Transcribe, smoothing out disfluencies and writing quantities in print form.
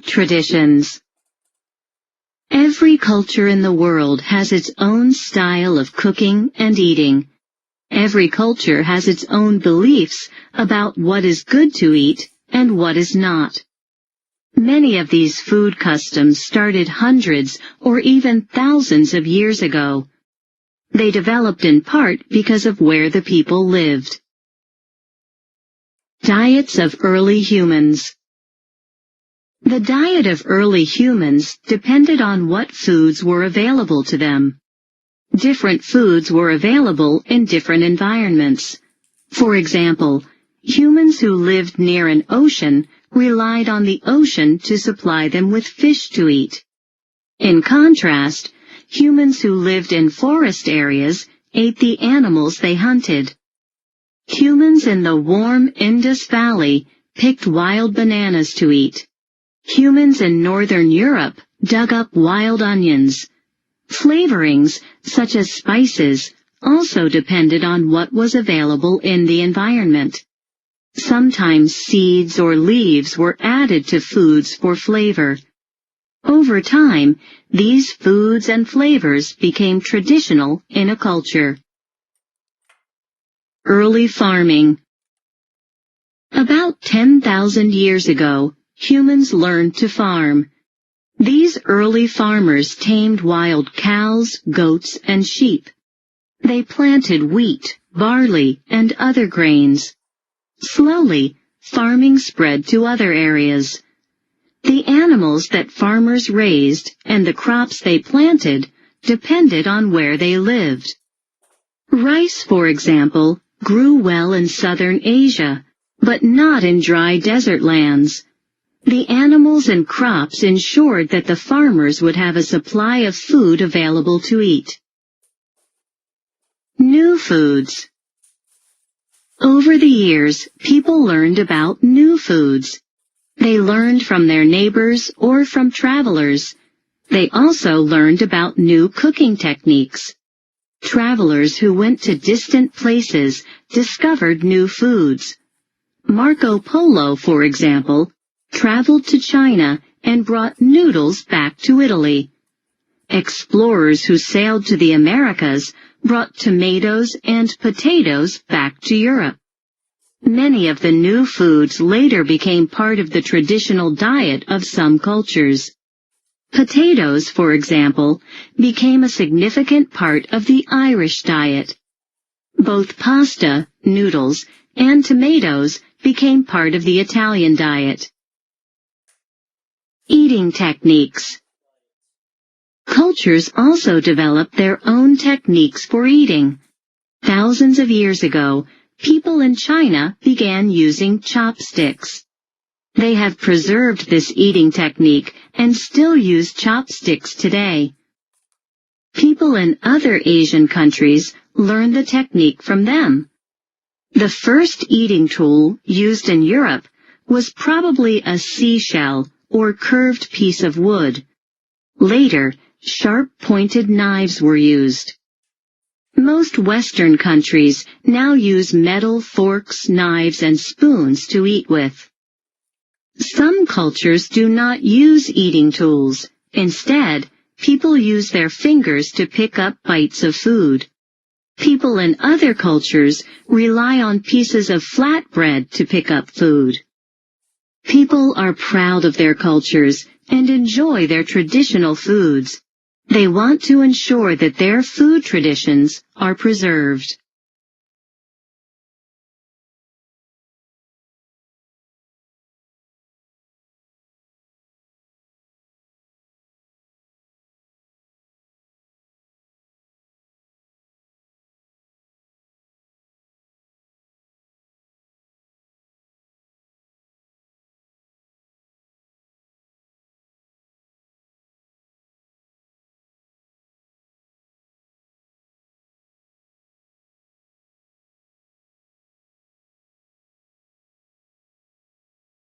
Food traditions. Every culture in the world has its own style of cooking and eating. Every culture has its own beliefs about what is good to eat and what is not. Many of these food customs started hundreds or even thousands of years ago. They developed in part because of where the people lived. Diets of early humans. The diet of early humans depended on what foods were available to them. Different foods were available in different environments. For example, humans who lived near an ocean relied on the ocean to supply them with fish to eat. In contrast, humans who lived in forest areas ate the animals they hunted. Humans in the warm Indus Valley picked wild bananas to eat. Humans in northern Europe dug up wild onions. Flavorings, such as spices, also depended on what was available in the environment. Sometimes seeds or leaves were added to foods for flavor. Over time, these foods and flavors became traditional in a culture. Early farming. About 10,000 years ago, humans learned to farm. These early farmers tamed wild cows, goats, and sheep. They planted wheat, barley, and other grains. Slowly, farming spread to other areas. The animals that farmers raised and the crops they planted depended on where they lived. Rice, for example, grew well in southern Asia, but not in dry desert lands. The animals and crops ensured that the farmers would have a supply of food available to eat. New foods. Over the years, people learned about new foods. They learned from their neighbors or from travelers. They also learned about new cooking techniques. Travelers who went to distant places discovered new foods. Marco Polo, for example, traveled to China and brought noodles back to Italy. Explorers who sailed to the Americas brought tomatoes and potatoes back to Europe. Many of the new foods later became part of the traditional diet of some cultures. Potatoes, for example, became a significant part of the Irish diet. Both pasta, noodles, and tomatoes became part of the Italian diet. Eating techniques. Cultures also developed their own techniques for eating. Thousands of years ago, people in China began using chopsticks. They have preserved this eating technique and still use chopsticks today. People in other Asian countries learned the technique from them. The first eating tool used in Europe was probably a seashell or curved piece of wood. Later, sharp-pointed knives were used. Most Western countries now use metal forks, knives, and spoons to eat with. Some cultures do not use eating tools. Instead, people use their fingers to pick up bites of food. People in other cultures rely on pieces of flatbread to pick up food. People are proud of their cultures and enjoy their traditional foods. They want to ensure that their food traditions are preserved.